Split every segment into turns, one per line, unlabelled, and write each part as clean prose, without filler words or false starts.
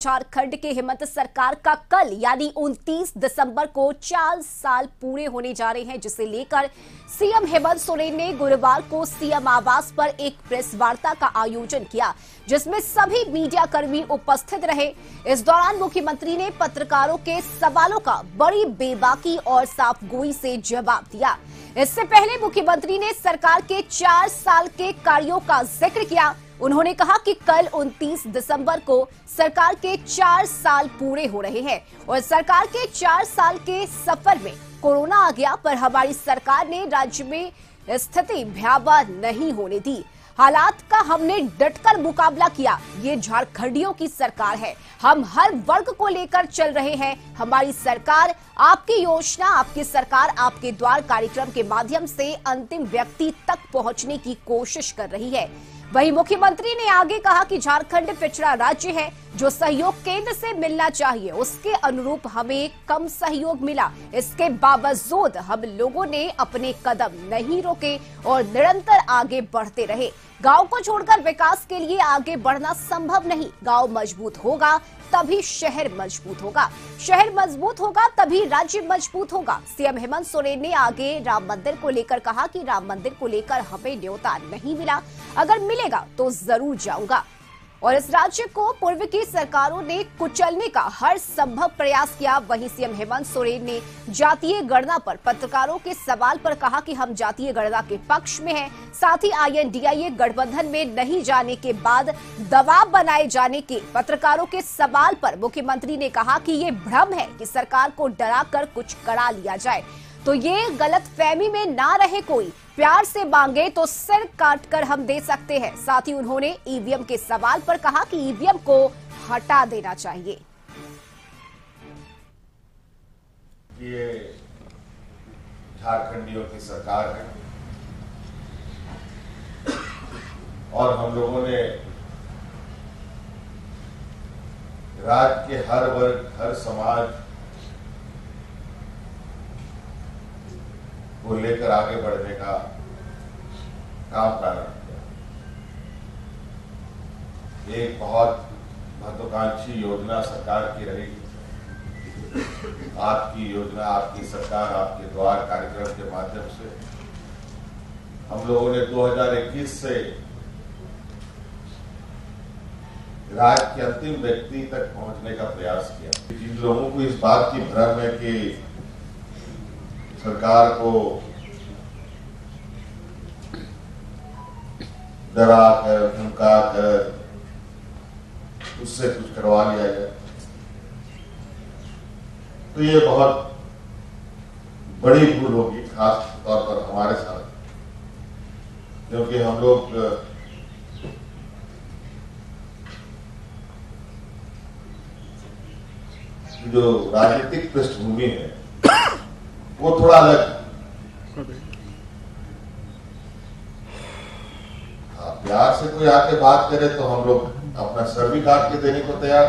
झारखंड के हेमंत सरकार का कल यानी 29 दिसंबर को 4 साल पूरे होने जा रहे हैं, जिसे लेकर सीएम हेमंत सोरेन ने गुरुवार को सीएम आवास पर एक प्रेस वार्ता का आयोजन किया, जिसमें सभी मीडिया कर्मी उपस्थित रहे। इस दौरान मुख्यमंत्री ने पत्रकारों के सवालों का बड़ी बेबाकी और साफगोई से जवाब दिया। इससे पहले मुख्यमंत्री ने सरकार के 4 साल के कार्यों का जिक्र किया। उन्होंने कहा कि कल 29 दिसंबर को सरकार के 4 साल पूरे हो रहे हैं और सरकार के 4 साल के सफर में कोरोना आ गया, पर हमारी सरकार ने राज्य में स्थिति भयावह नहीं होने दी। हालात का हमने डटकर मुकाबला किया। ये झारखंडियों की सरकार है, हम हर वर्ग को लेकर चल रहे हैं। हमारी सरकार आपकी योजना, आपकी सरकार आपके द्वार कार्यक्रम के माध्यम से अंतिम व्यक्ति तक पहुंचने की कोशिश कर रही है। वहीं मुख्यमंत्री ने आगे कहा कि झारखंड पिछड़ा राज्य है, जो सहयोग केंद्र से मिलना चाहिए उसके अनुरूप हमें कम सहयोग मिला। इसके बावजूद हम लोगों ने अपने कदम नहीं रोके और निरंतर आगे बढ़ते रहे। गांव को छोड़कर विकास के लिए आगे बढ़ना संभव नहीं। गांव मजबूत होगा तभी शहर मजबूत होगा, शहर मजबूत होगा तभी राज्य मजबूत होगा। सीएम हेमंत सोरेन ने आगे राम मंदिर को लेकर कहा कि राम मंदिर को लेकर हमें न्योता नहीं मिला, अगर मिलेगा तो जरूर जाऊंगा। और इस राज्य को पूर्व की सरकारों ने कुचलने का हर संभव प्रयास किया। वहीं सीएम हेमंत सोरेन ने जातीय गणना पर पत्रकारों के सवाल पर कहा कि हम जातीय गणना के पक्ष में हैं। साथ ही INDIA गठबंधन में नहीं जाने के बाद दबाव बनाए जाने के पत्रकारों के सवाल पर मुख्यमंत्री ने कहा कि ये भ्रम है कि सरकार को डराकर कुछ करा लिया जाए, तो ये गलतफहमी में ना रहे। कोई प्यार से मांगे तो सिर काट कर हम दे सकते हैं। साथ ही उन्होंने ईवीएम के सवाल पर कहा कि ईवीएम को हटा देना चाहिए।
ये झारखंडियों की सरकार है और हम लोगों ने राज्य के हर वर्ग, हर समाज को लेकर आगे बढ़ने का काम प्रारंभ किया। एक बहुत महत्वाकांक्षी योजना सरकार की रही, आपकी योजना, आपकी सरकार, आपके द्वार कार्यक्रम के माध्यम से हम लोगों ने 2021 से राज्य के अंतिम व्यक्ति तक पहुंचने का प्रयास किया। जिन लोगों को इस बात की भ्रम है कि सरकार को डरा कर, धमका कर उससे कुछ करवा लिया जाए, तो ये बहुत बड़ी भूल होगी, खास तौर पर हमारे साथ, क्योंकि हम लोग जो राजनीतिक पृष्ठभूमि है वो थोड़ा अलग है। हाँ, प्यार से कोई आके बात करे तो हम लोग अपना सर भी काट के देने को तैयार,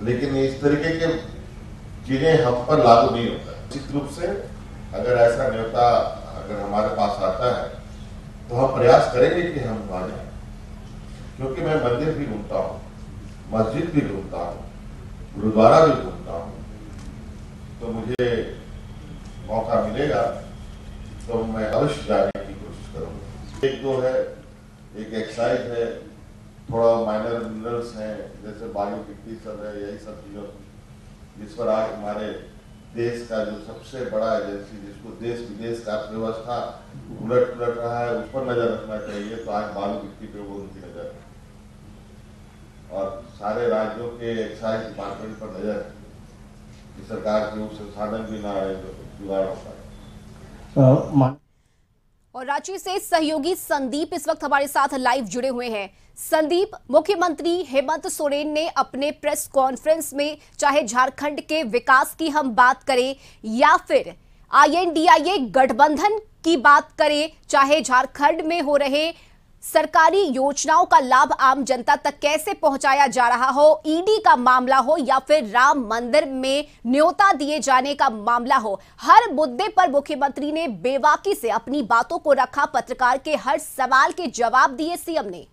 लेकिन इस तरीके के चीजें हम पर लागू नहीं होता। निश्चित रूप से अगर ऐसा न्योता अगर हमारे पास आता है तो हम प्रयास करेंगे कि हम आ जाए, क्योंकि मैं मंदिर भी घूमता हूँ, मस्जिद भी घूमता हूँ, गुरुद्वारा भी घूमता हूँ, तो मुझे मौका मिलेगा तो मैं अवश्य जाने की कोशिश करूंगा। एक दो है, एक एक्साइज है, थोड़ा माइनर मिनरल्स हैं, जैसे बायोटिक सब है, यही सब चीजों जिस पर आज हमारे देश का जो सबसे बड़ा एजेंसी, जिसको देश विदेश का अर्थव्यवस्था उलट पुलट रहा है, उस पर नजर रखना चाहिए, तो आज बालू मिट्टी पे वो उनकी नजर है और सारे राज्यों के एक्साइज डिपार्टमेंट पर नजर है। सरकार के उस संसाधन भी ना आए तो जुगाड़ होता है।
और रांची से सहयोगी संदीप इस वक्त हमारे साथ लाइव जुड़े हुए हैं। संदीप, मुख्यमंत्री हेमंत सोरेन ने अपने प्रेस कॉन्फ्रेंस में चाहे झारखंड के विकास की हम बात करें या फिर INDIA गठबंधन की बात करें, चाहे झारखंड में हो रहे सरकारी योजनाओं का लाभ आम जनता तक कैसे पहुंचाया जा रहा हो, ईडी का मामला हो या फिर राम मंदिर में न्योता दिए जाने का मामला हो, हर मुद्दे पर मुख्यमंत्री ने बेबाकी से अपनी बातों को रखा। पत्रकार के हर सवाल के जवाब दिए सीएम ने।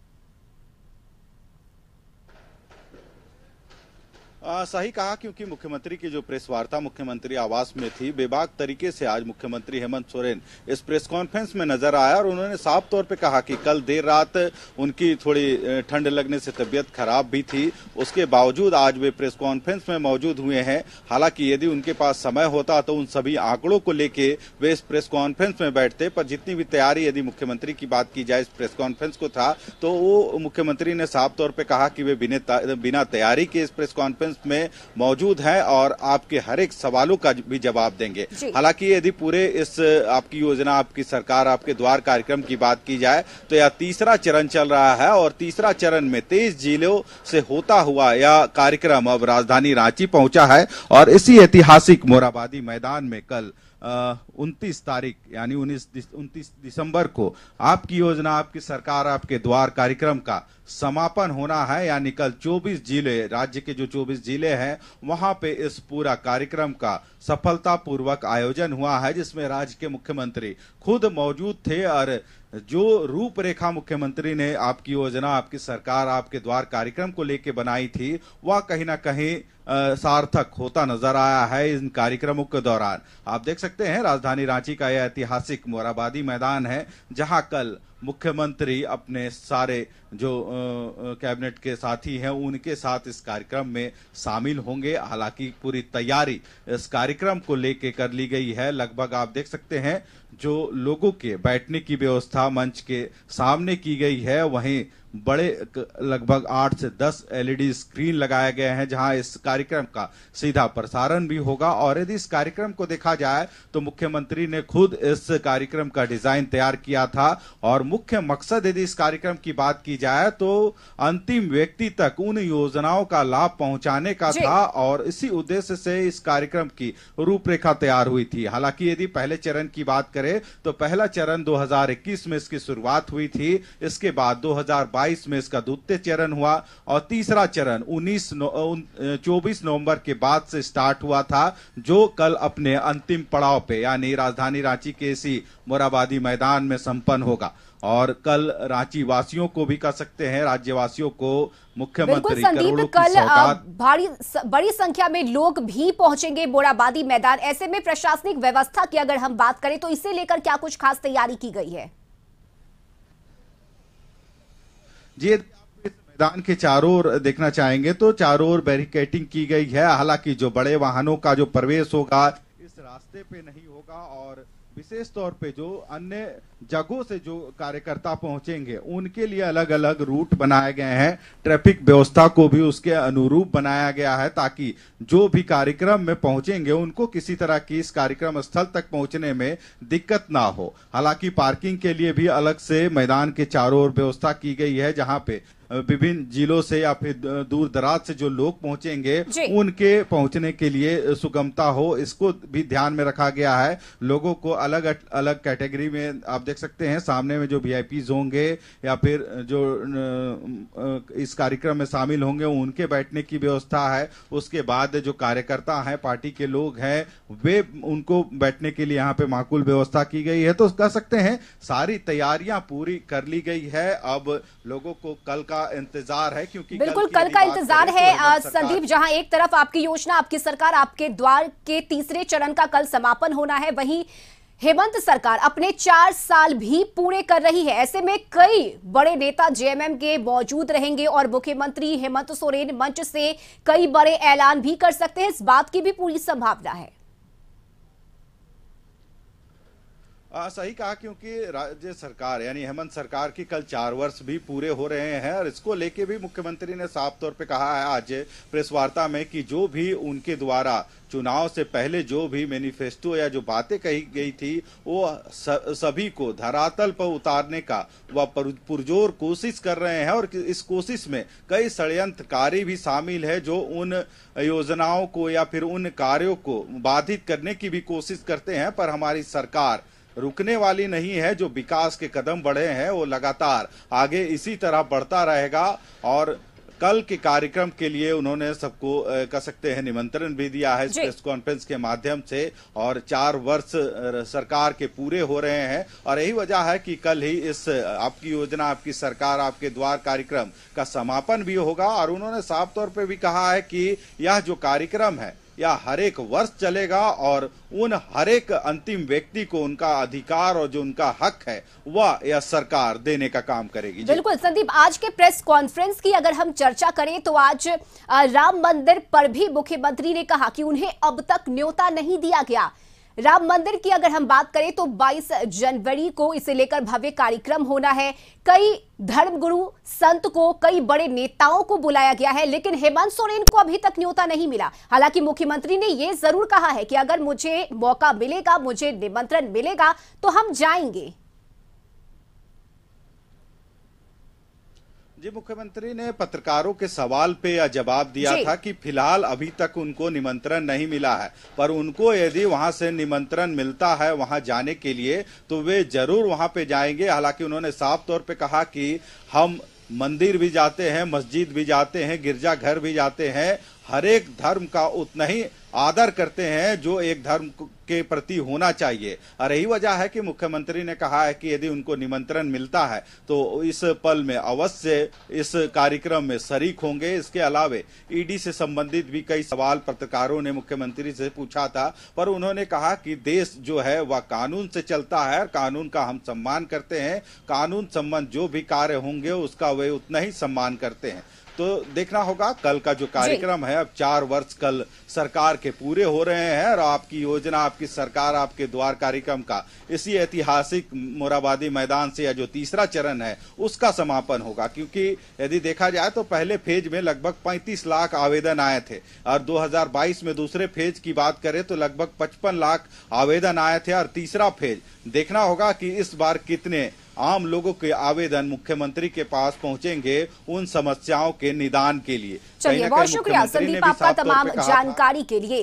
सही कहा, क्योंकि मुख्यमंत्री की जो प्रेस वार्ता मुख्यमंत्री आवास में थी, बेबाक तरीके से आज मुख्यमंत्री हेमंत सोरेन इस प्रेस कॉन्फ्रेंस में नजर आया और उन्होंने साफ तौर पे कहा कि कल देर रात उनकी थोड़ी ठंड लगने से तबीयत खराब भी थी, उसके बावजूद आज वे प्रेस कॉन्फ्रेंस में मौजूद हुए हैं। हालांकि यदि उनके पास समय होता तो उन सभी आंकड़ों को लेके वे इस प्रेस कॉन्फ्रेंस में बैठते, पर जितनी भी तैयारी यदि मुख्यमंत्री की बात की जाए इस प्रेस कॉन्फ्रेंस को था, तो वो मुख्यमंत्री ने साफ तौर पर कहा कि वे बिना तैयारी के इस प्रेस कॉन्फ्रेंस में मौजूद है और आपके हर एक सवालों का भी जवाब देंगे। हालांकि यदि पूरे इस आपकी योजना, आपकी सरकार, आपके द्वार कार्यक्रम की बात की जाए तो यह तीसरा चरण चल रहा है और तीसरा चरण में 23 जिलों से होता हुआ यह कार्यक्रम अब राजधानी रांची पहुंचा है और इसी ऐतिहासिक मोरहाबादी मैदान में कल 29 तारीख यानी 29 दिसंबर को आपकी योजना, आपकी सरकार, आपके द्वार कार्यक्रम का समापन होना है। यानी कल 24 जिले, राज्य के जो 24 जिले हैं, वहां पे इस पूरा कार्यक्रम का सफलतापूर्वक आयोजन हुआ है, जिसमें राज्य के मुख्यमंत्री खुद मौजूद थे और जो रूपरेखा मुख्यमंत्री ने आपकी योजना, आपकी सरकार, आपके द्वार कार्यक्रम को लेकर बनाई थी, वह कहीं ना कहीं सार्थक होता नजर आया है इन कार्यक्रमों के दौरान। आप देख सकते हैं राजधानी रांची का यह ऐतिहासिक मोरहाबादी मैदान है, जहां कल मुख्यमंत्री अपने सारे जो कैबिनेट के साथी हैं उनके साथ इस कार्यक्रम में शामिल होंगे। हालांकि पूरी तैयारी इस कार्यक्रम को लेके कर ली गई है। लगभग आप देख सकते हैं जो लोगों के बैठने की व्यवस्था मंच के सामने की गई है, वहीं बड़े लगभग 8 से 10 एलईडी स्क्रीन लगाए गए हैं जहां इस कार्यक्रम का सीधा प्रसारण भी होगा। और यदि इस कार्यक्रम को देखा जाए तो मुख्यमंत्री ने खुद इस कार्यक्रम का डिजाइन तैयार किया था और मुख्य मकसद यदि इस कार्यक्रम की बात की जाए तो अंतिम व्यक्ति तक उन योजनाओं का लाभ पहुंचाने का था और इसी उद्देश्य से इस कार्यक्रम की रूपरेखा तैयार हुई थी। हालांकि यदि पहले चरण की बात करें तो पहला चरण 2021 में इसकी शुरुआत हुई थी, इसके बाद 2022 में इसका द्वितीय चरण हुआ और तीसरा चरण 24 नवंबर के बाद से स्टार्ट हुआ था, जो कल अपने अंतिम पड़ाव पे यानी राजधानी रांची के इसी मोरहाबादी मैदान में संपन्न होगा। और कल रांची वासियों को भी कह सकते हैं, राज्यवासियों को मुख्यमंत्री करोड़ों की सौगात,
बड़ी संख्या में लोग भी पहुंचेंगे मोरहाबादी मैदान। ऐसे में प्रशासनिक व्यवस्था की अगर हम बात करें तो इसे लेकर क्या कुछ खास तैयारी की गई है?
जी, इस मैदान के चारों ओर देखना चाहेंगे तो चारों ओर बैरिकेडिंग की गई है। हालांकि जो बड़े वाहनों का जो प्रवेश होगा इस रास्ते पे नहीं होगा और विशेष तौर पे जो अन्य जगहों से जो कार्यकर्ता पहुंचेंगे उनके लिए अलग अलग रूट बनाए गए हैं। ट्रैफिक व्यवस्था को भी उसके अनुरूप बनाया गया है ताकि जो भी कार्यक्रम में पहुंचेंगे उनको किसी तरह की इस कार्यक्रम स्थल तक पहुंचने में दिक्कत ना हो। हालांकि पार्किंग के लिए भी अलग से मैदान के चारों ओर व्यवस्था की गई है, जहां पे विभिन्न जिलों से या फिर दूर दराज से जो लोग पहुंचेंगे उनके पहुंचने के लिए सुगमता हो, इसको भी ध्यान में रखा गया है। लोगों को अलग अलग कैटेगरी में आप देख सकते हैं, सामने में जो वीआईपीज होंगे या फिर जो इस कार्यक्रम में शामिल होंगे उनके बैठने की व्यवस्था है। उसके बाद जो कार्यकर्ता हैं, पार्टी के लोग हैं, वे उनको बैठने के लिए यहाँ पे माकूल व्यवस्था की गई है। तो कह सकते हैं सारी तैयारियां पूरी कर ली गई है। अब लोगों को कल का इंतजार है, क्योंकि
बिल्कुल कल का इंतजार है संदीप। जहां एक तरफ आपकी योजना, आपकी सरकार, आपके द्वार के तीसरे चरण का कल समापन होना है, वहीं हेमंत सरकार अपने 4 साल भी पूरे कर रही है। ऐसे में कई बड़े नेता जेएमएम के मौजूद रहेंगे और मुख्यमंत्री हेमंत सोरेन मंच से कई बड़े ऐलान भी कर सकते हैं, इस बात की भी पूरी संभावना है।
सही कहा, क्योंकि राज्य सरकार यानी हेमंत सरकार की कल 4 वर्ष भी पूरे हो रहे हैं और इसको लेके भी मुख्यमंत्री ने साफ तौर पे कहा है आज प्रेस वार्ता में कि जो भी उनके द्वारा चुनाव से पहले जो भी मैनिफेस्टो या जो बातें कही गई थी वो सभी को धरातल पर उतारने का वह पुरजोर कोशिश कर रहे हैं। और इस कोशिश में कई षड्यंत्रकारी भी शामिल है जो उन योजनाओं को या फिर उन कार्यों को बाधित करने की भी कोशिश करते हैं। पर हमारी सरकार रुकने वाली नहीं है, जो विकास के कदम बढ़े हैं वो लगातार आगे इसी तरह बढ़ता रहेगा। और कल के कार्यक्रम के लिए उन्होंने सबको कह सकते हैं निमंत्रण भी दिया है इस प्रेस कॉन्फ्रेंस के माध्यम से, और 4 वर्ष सरकार के पूरे हो रहे हैं और यही वजह है कि कल ही इस आपकी योजना आपकी सरकार आपके द्वार कार्यक्रम का समापन भी होगा। और उन्होंने साफ तौर पे भी कहा है कि यह जो कार्यक्रम है यह हर एक वर्ष चलेगा और उन हर एक अंतिम व्यक्ति को उनका अधिकार और जो उनका हक है वह यह सरकार देने का काम करेगी।
बिल्कुल संदीप, आज के प्रेस कॉन्फ्रेंस की अगर हम चर्चा करें तो आज राम मंदिर पर भी मुख्यमंत्री ने कहा कि उन्हें अब तक न्योता नहीं दिया गया। राम मंदिर की अगर हम बात करें तो 22 जनवरी को इसे लेकर भव्य कार्यक्रम होना है। कई धर्मगुरु संत को, कई बड़े नेताओं को बुलाया गया है, लेकिन हेमंत सोरेन को अभी तक न्योता नहीं मिला। हालांकि मुख्यमंत्री ने यह जरूर कहा है कि अगर मुझे मौका मिलेगा, मुझे निमंत्रण मिलेगा तो हम जाएंगे।
जी, मुख्यमंत्री ने पत्रकारों के सवाल पे यह जवाब दिया था कि फिलहाल अभी तक उनको निमंत्रण नहीं मिला है, पर उनको यदि वहां से निमंत्रण मिलता है वहां जाने के लिए तो वे जरूर वहां पे जाएंगे। हालांकि उन्होंने साफ तौर पे कहा कि हम मंदिर भी जाते हैं, मस्जिद भी जाते हैं, गिरजाघर भी जाते हैं, हर एक धर्म का उतना ही आदर करते हैं जो एक धर्म के प्रति होना चाहिए। और यही वजह है कि मुख्यमंत्री ने कहा है कि यदि उनको निमंत्रण मिलता है तो इस पल में अवश्य इस कार्यक्रम में शरीक होंगे। इसके अलावे ईडी से संबंधित भी कई सवाल पत्रकारों ने मुख्यमंत्री से पूछा था, पर उन्होंने कहा कि देश जो है वह कानून से चलता है, कानून का हम सम्मान करते हैं, कानून संबंध जो भी कार्य होंगे उसका वे उतना ही सम्मान करते हैं। तो देखना होगा कल का जो कार्यक्रम है। अब 4 वर्ष कल सरकार के पूरे हो रहे हैं और आपकी योजना आपकी सरकार आपके द्वार कार्यक्रम का इसी ऐतिहासिक मोराबादी मैदान से या जो तीसरा चरण है उसका समापन होगा। क्योंकि यदि देखा जाए तो पहले फेज में लगभग 35 लाख आवेदन आए थे और 2022 में दूसरे फेज की बात करें तो लगभग 55 लाख आवेदन आए थे और तीसरा फेज देखना होगा कि इस बार कितने आम लोगों के आवेदन मुख्यमंत्री के पास पहुंचेंगे उन समस्याओं के निदान के लिए।
चलिए, बहुत शुक्रिया संदीप आपका तमाम जानकारी के लिए।